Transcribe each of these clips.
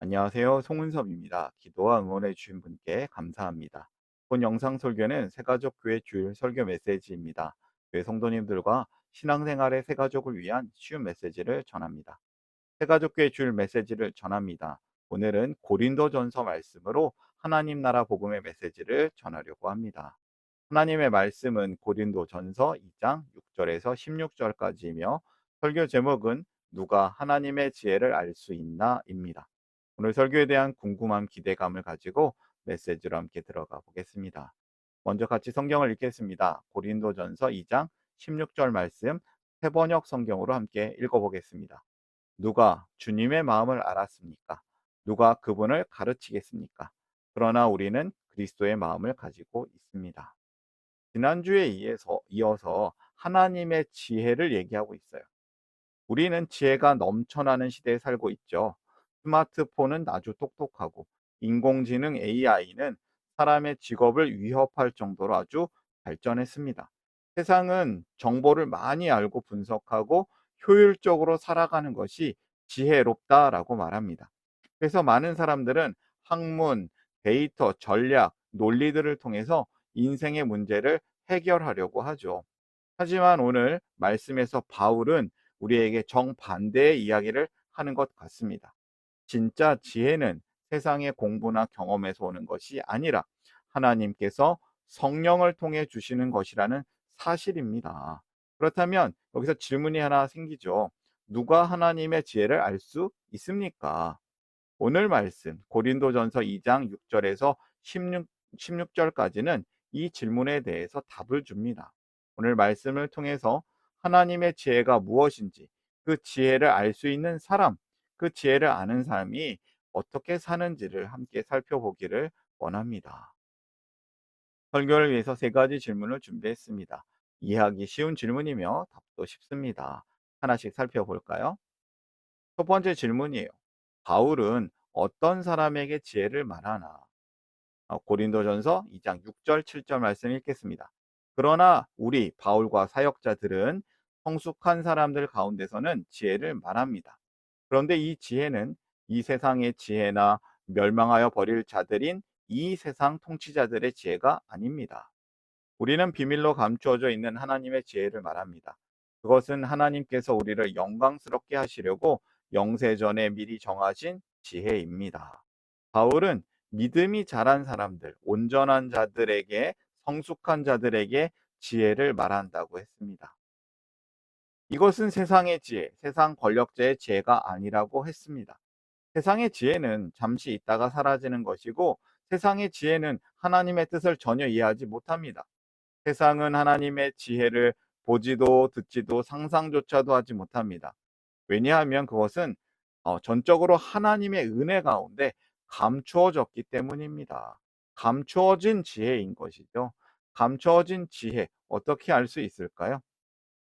안녕하세요. 송은섭입니다. 기도와 응원해 주신 분께 감사합니다. 본 영상 설교는 새가족 교회 주일 설교 메시지입니다. 교회 성도님들과 신앙생활의 새가족을 위한 쉬운 메시지를 전합니다. 새가족 교회 주일 메시지를 전합니다. 오늘은 고린도전서 말씀으로 하나님 나라 복음의 메시지를 전하려고 합니다. 하나님의 말씀은 고린도전서 2장 6절에서 16절까지이며 설교 제목은 누가 하나님의 지혜를 알 수 있나입니다. 오늘 설교에 대한 궁금함, 기대감을 가지고 메시지로 함께 들어가 보겠습니다. 먼저 같이 성경을 읽겠습니다. 고린도전서 2장 16절 말씀 새번역 성경으로 함께 읽어보겠습니다. 누가 주님의 마음을 알았습니까? 누가 그분을 가르치겠습니까? 그러나 우리는 그리스도의 마음을 가지고 있습니다. 지난주에 이어서 하나님의 지혜를 얘기하고 있어요. 우리는 지혜가 넘쳐나는 시대에 살고 있죠. 스마트폰은 아주 똑똑하고 인공지능 AI는 사람의 직업을 위협할 정도로 아주 발전했습니다. 세상은 정보를 많이 알고 분석하고 효율적으로 살아가는 것이 지혜롭다라고 말합니다. 그래서 많은 사람들은 학문, 데이터, 전략, 논리들을 통해서 인생의 문제를 해결하려고 하죠. 하지만 오늘 말씀에서 바울은 우리에게 정반대의 이야기를 하는 것 같습니다. 진짜 지혜는 세상의 공부나 경험에서 오는 것이 아니라 하나님께서 성령을 통해 주시는 것이라는 사실입니다. 그렇다면 여기서 질문이 하나 생기죠. 누가 하나님의 지혜를 알 수 있습니까? 오늘 말씀 고린도전서 2장 6절에서 16절까지는 이 질문에 대해서 답을 줍니다. 오늘 말씀을 통해서 하나님의 지혜가 무엇인지, 그 지혜를 알 수 있는 사람, 그 지혜를 아는 사람이 어떻게 사는지를 함께 살펴보기를 원합니다. 설교를 위해서 세 가지 질문을 준비했습니다. 이해하기 쉬운 질문이며 답도 쉽습니다. 하나씩 살펴볼까요? 첫 번째 질문이에요. 바울은 어떤 사람에게 지혜를 말하나? 고린도전서 2장 6절 7절 말씀 읽겠습니다. 그러나 우리 바울과 사역자들은 성숙한 사람들 가운데서는 지혜를 말합니다. 그런데 이 지혜는 이 세상의 지혜나 멸망하여 버릴 자들인 이 세상 통치자들의 지혜가 아닙니다. 우리는 비밀로 감추어져 있는 하나님의 지혜를 말합니다. 그것은 하나님께서 우리를 영광스럽게 하시려고 영세전에 미리 정하신 지혜입니다. 바울은 믿음이 자란 사람들, 온전한 자들에게, 성숙한 자들에게 지혜를 말한다고 했습니다. 이것은 세상의 지혜, 세상 권력자의 지혜가 아니라고 했습니다. 세상의 지혜는 잠시 있다가 사라지는 것이고 세상의 지혜는 하나님의 뜻을 전혀 이해하지 못합니다. 세상은 하나님의 지혜를 보지도 듣지도 상상조차도 하지 못합니다. 왜냐하면 그것은 전적으로 하나님의 은혜 가운데 감추어졌기 때문입니다. 감추어진 지혜인 것이죠. 감추어진 지혜, 어떻게 알 수 있을까요?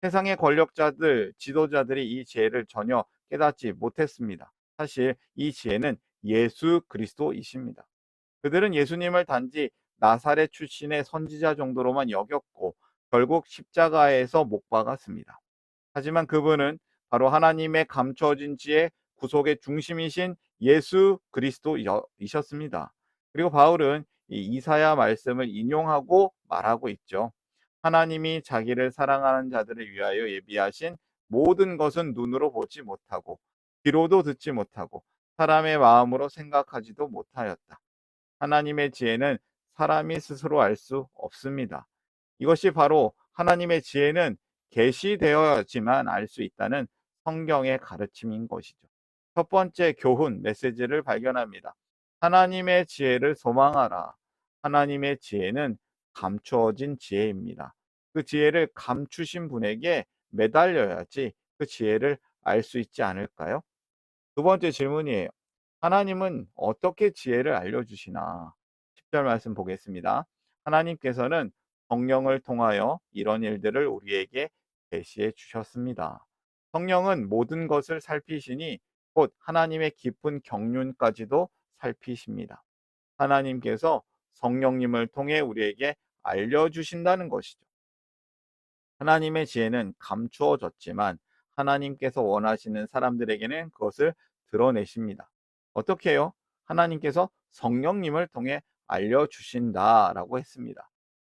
세상의 권력자들, 지도자들이 이 지혜를 전혀 깨닫지 못했습니다. 사실 이 지혜는 예수 그리스도이십니다. 그들은 예수님을 단지 나사렛 출신의 선지자 정도로만 여겼고 결국 십자가에서 못 박았습니다. 하지만 그분은 바로 하나님의 감춰진 지혜 구속의 중심이신 예수 그리스도이셨습니다. 그리고 바울은 이 이사야 말씀을 인용하고 말하고 있죠. 하나님이 자기를 사랑하는 자들을 위하여 예비하신 모든 것은 눈으로 보지 못하고 귀로도 듣지 못하고 사람의 마음으로 생각하지도 못하였다. 하나님의 지혜는 사람이 스스로 알 수 없습니다. 이것이 바로 하나님의 지혜는 계시되어야지만 알 수 있다는 성경의 가르침인 것이죠. 첫 번째 교훈 메시지를 발견합니다. 하나님의 지혜를 소망하라. 하나님의 지혜는 감추어진 지혜입니다. 그 지혜를 감추신 분에게 매달려야지 그 지혜를 알 수 있지 않을까요? 두 번째 질문이에요. 하나님은 어떻게 지혜를 알려주시나? 10절 말씀 보겠습니다. 하나님께서는 성령을 통하여 이런 일들을 우리에게 계시해 주셨습니다. 성령은 모든 것을 살피시니 곧 하나님의 깊은 경륜까지도 살피십니다. 하나님께서 성령님을 통해 우리에게 알려주신다는 것이죠. 하나님의 지혜는 감추어졌지만 하나님께서 원하시는 사람들에게는 그것을 드러내십니다. 어떻게 해요? 하나님께서 성령님을 통해 알려주신다라고 했습니다.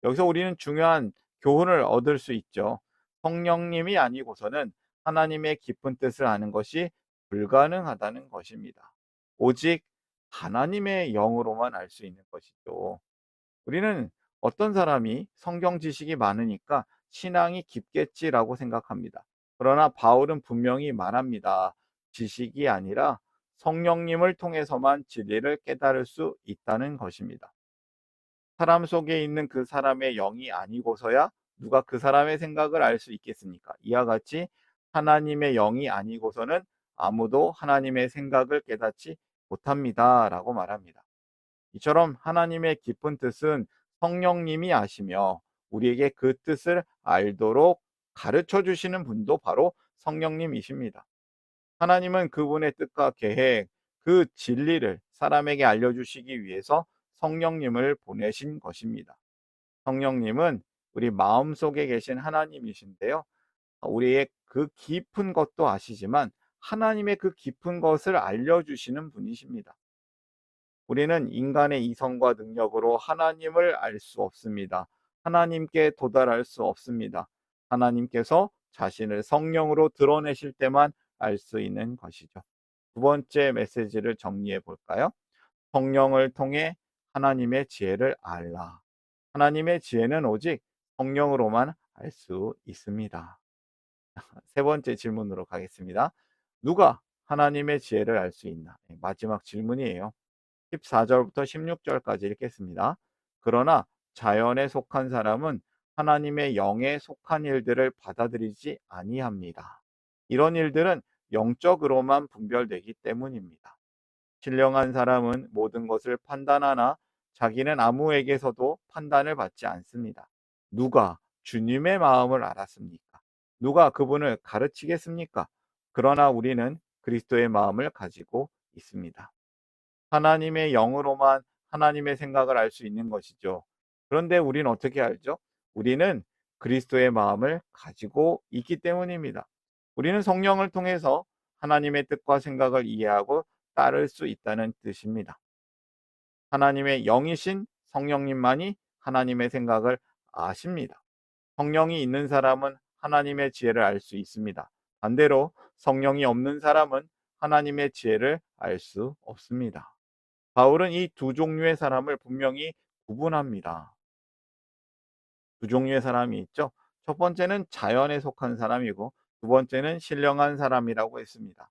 여기서 우리는 중요한 교훈을 얻을 수 있죠. 성령님이 아니고서는 하나님의 깊은 뜻을 아는 것이 불가능하다는 것입니다. 오직 하나님의 영으로만 알 수 있는 것이죠. 우리는 어떤 사람이 성경 지식이 많으니까 신앙이 깊겠지라고 생각합니다. 그러나 바울은 분명히 말합니다. 지식이 아니라 성령님을 통해서만 진리를 깨달을 수 있다는 것입니다. 사람 속에 있는 그 사람의 영이 아니고서야 누가 그 사람의 생각을 알 수 있겠습니까? 이와 같이 하나님의 영이 아니고서는 아무도 하나님의 생각을 깨닫지 못합니다라고 말합니다. 이처럼 하나님의 깊은 뜻은 성령님이 아시며 우리에게 그 뜻을 알도록 가르쳐 주시는 분도 바로 성령님이십니다. 하나님은 그분의 뜻과 계획, 그 진리를 사람에게 알려주시기 위해서 성령님을 보내신 것입니다. 성령님은 우리 마음속에 계신 하나님이신데요. 우리의 그 깊은 것도 아시지만 하나님의 그 깊은 것을 알려주시는 분이십니다. 우리는 인간의 이성과 능력으로 하나님을 알 수 없습니다. 하나님께 도달할 수 없습니다. 하나님께서 자신을 성령으로 드러내실 때만 알 수 있는 것이죠. 두 번째 메시지를 정리해 볼까요? 성령을 통해 하나님의 지혜를 알라. 하나님의 지혜는 오직 성령으로만 알 수 있습니다. 세 번째 질문으로 가겠습니다. 누가 하나님의 지혜를 알 수 있나? 마지막 질문이에요. 14절부터 16절까지 읽겠습니다. 그러나 자연에 속한 사람은 하나님의 영에 속한 일들을 받아들이지 아니합니다. 이런 일들은 영적으로만 분별되기 때문입니다. 신령한 사람은 모든 것을 판단하나 자기는 아무에게서도 판단을 받지 않습니다. 누가 주님의 마음을 알았습니까? 누가 그분을 가르치겠습니까? 그러나 우리는 그리스도의 마음을 가지고 있습니다. 하나님의 영으로만 하나님의 생각을 알 수 있는 것이죠. 그런데 우리는 어떻게 알죠? 우리는 그리스도의 마음을 가지고 있기 때문입니다. 우리는 성령을 통해서 하나님의 뜻과 생각을 이해하고 따를 수 있다는 뜻입니다. 하나님의 영이신 성령님만이 하나님의 생각을 아십니다. 성령이 있는 사람은 하나님의 지혜를 알 수 있습니다. 반대로 성령이 없는 사람은 하나님의 지혜를 알 수 없습니다. 바울은 이 두 종류의 사람을 분명히 구분합니다. 두 종류의 사람이 있죠. 첫 번째는 자연에 속한 사람이고 두 번째는 신령한 사람이라고 했습니다.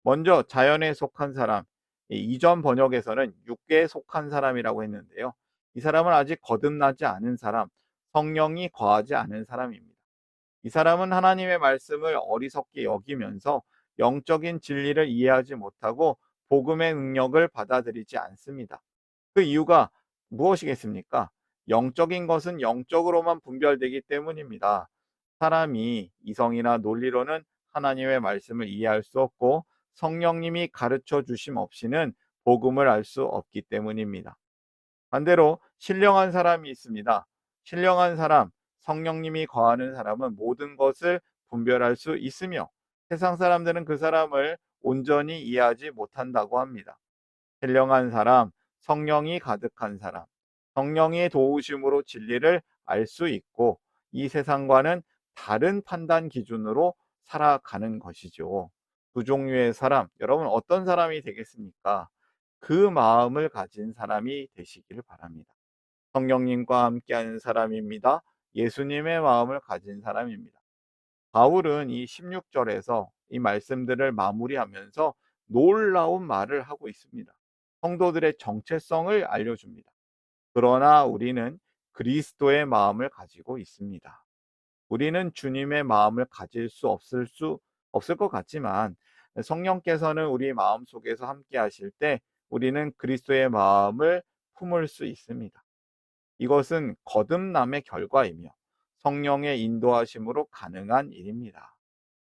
먼저 자연에 속한 사람, 이전 번역에서는 육계에 속한 사람이라고 했는데요. 이 사람은 아직 거듭나지 않은 사람, 성령이 거하지 않은 사람입니다. 이 사람은 하나님의 말씀을 어리석게 여기면서 영적인 진리를 이해하지 못하고 복음의 능력을 받아들이지 않습니다. 그 이유가 무엇이겠습니까? 영적인 것은 영적으로만 분별되기 때문입니다. 사람이 이성이나 논리로는 하나님의 말씀을 이해할 수 없고 성령님이 가르쳐 주심 없이는 복음을 알 수 없기 때문입니다. 반대로 신령한 사람이 있습니다. 신령한 사람, 성령님이 거하는 사람은 모든 것을 분별할 수 있으며 세상 사람들은 그 사람을 온전히 이해하지 못한다고 합니다. 신령한 사람, 성령이 가득한 사람, 성령의 도우심으로 진리를 알 수 있고 이 세상과는 다른 판단 기준으로 살아가는 것이죠. 두 종류의 사람, 여러분 어떤 사람이 되겠습니까? 그 마음을 가진 사람이 되시기를 바랍니다. 성령님과 함께하는 사람입니다. 예수님의 마음을 가진 사람입니다. 바울은 이 16절에서 이 말씀들을 마무리하면서 놀라운 말을 하고 있습니다. 성도들의 정체성을 알려줍니다. 그러나 우리는 그리스도의 마음을 가지고 있습니다. 우리는 주님의 마음을 가질 수 없을 것 같지만 성령께서는 우리 마음 속에서 함께 하실 때 우리는 그리스도의 마음을 품을 수 있습니다. 이것은 거듭남의 결과이며 성령의 인도하심으로 가능한 일입니다.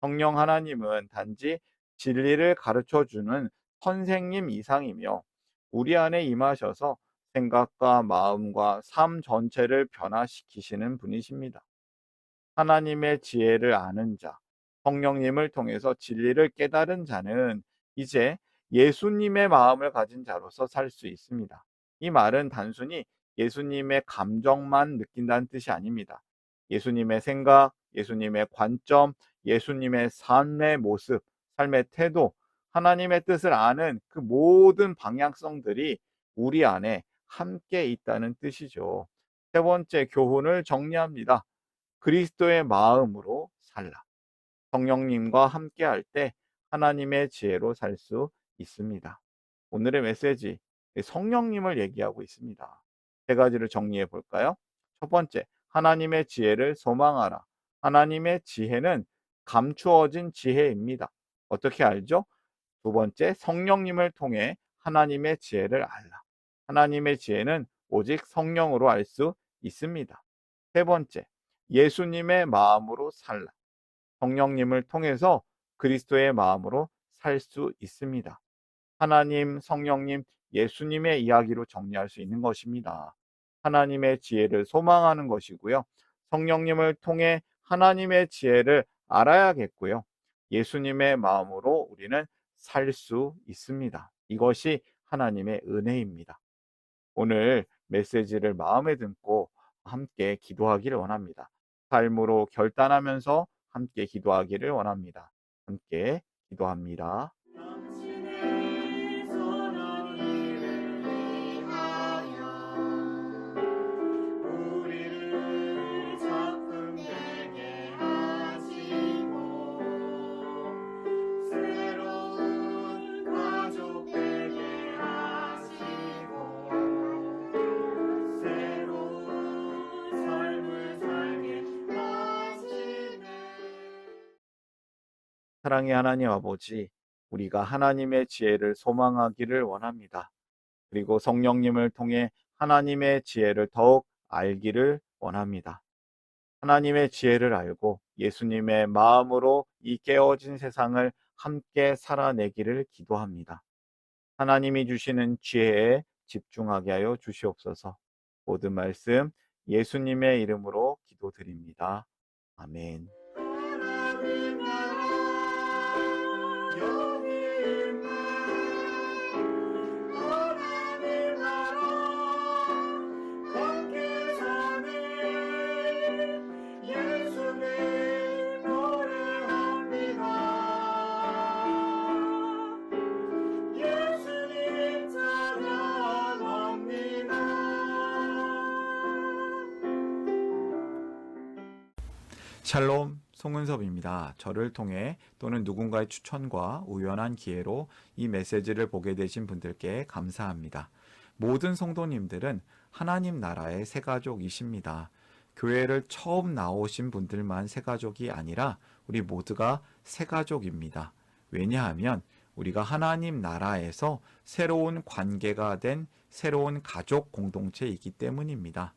성령 하나님은 단지 진리를 가르쳐 주는 선생님 이상이며 우리 안에 임하셔서 생각과 마음과 삶 전체를 변화시키시는 분이십니다. 하나님의 지혜를 아는 자, 성령님을 통해서 진리를 깨달은 자는 이제 예수님의 마음을 가진 자로서 살 수 있습니다. 이 말은 단순히 예수님의 감정만 느낀다는 뜻이 아닙니다. 예수님의 생각, 예수님의 관점, 예수님의 삶의 모습, 삶의 태도, 하나님의 뜻을 아는 그 모든 방향성들이 우리 안에 함께 있다는 뜻이죠. 세 번째 교훈을 정리합니다. 그리스도의 마음으로 살라. 성령님과 함께할 때 하나님의 지혜로 살 수 있습니다. 오늘의 메시지, 성령님을 얘기하고 있습니다. 세 가지를 정리해 볼까요? 첫 번째, 하나님의 지혜를 소망하라. 하나님의 지혜는 감추어진 지혜입니다. 어떻게 알죠? 두 번째, 성령님을 통해 하나님의 지혜를 알라. 하나님의 지혜는 오직 성령으로 알 수 있습니다. 세 번째, 예수님의 마음으로 살라. 성령님을 통해서 그리스도의 마음으로 살 수 있습니다. 하나님, 성령님, 예수님의 이야기로 정리할 수 있는 것입니다. 하나님의 지혜를 소망하는 것이고요. 성령님을 통해 하나님의 지혜를 알아야겠고요. 예수님의 마음으로 우리는 살 수 있습니다. 이것이 하나님의 은혜입니다. 오늘 메시지를 마음에 담고 함께 기도하기를 원합니다. 삶으로 결단하면서 함께 기도하기를 원합니다. 함께 기도합니다. 당신의 선한 일을 위하여 우리를 작품되게 하시고 새로운 가족 되게 하시고 새로운 삶을 살게 하시네. 사랑의 하나님 아버지, 우리가 하나님의 지혜를 소망하기를 원합니다. 그리고 성령님을 통해 하나님의 지혜를 더욱 알기를 원합니다. 하나님의 지혜를 알고 예수님의 마음으로 이 깨어진 세상을 함께 살아내기를 기도합니다. 하나님이 주시는 지혜에 집중하게 하여 주시옵소서. 모든 말씀 예수님의 이름으로 기도드립니다. 아멘. 하나님 나라 여기 있네. 하나님 나라 함께 사네. 예수님 노래합니다. 예수님 찬양합니다. 샬롬, 송은섭입니다. 저를 통해 또는 누군가의 추천과 우연한 기회로 이 메시지를 보게 되신 분들께 감사합니다. 모든 성도님들은 하나님 나라의 새가족이십니다. 교회를 처음 나오신 분들만 새가족이 아니라 우리 모두가 새가족입니다. 왜냐하면 우리가 하나님 나라에서 새로운 관계가 된 새로운 가족 공동체이기 때문입니다.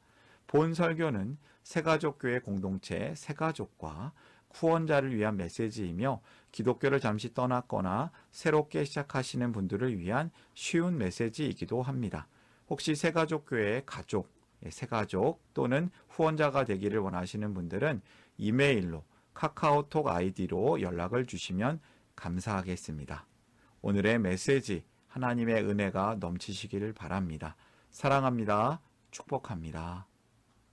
본 설교는 새가족교회 공동체 새가족과 후원자를 위한 메시지이며 기독교를 잠시 떠났거나 새롭게 시작하시는 분들을 위한 쉬운 메시지이기도 합니다. 혹시 새가족교회의 가족, 새가족 또는 후원자가 되기를 원하시는 분들은 이메일로 카카오톡 아이디로 연락을 주시면 감사하겠습니다. 오늘의 메시지 하나님의 은혜가 넘치시기를 바랍니다. 사랑합니다. 축복합니다.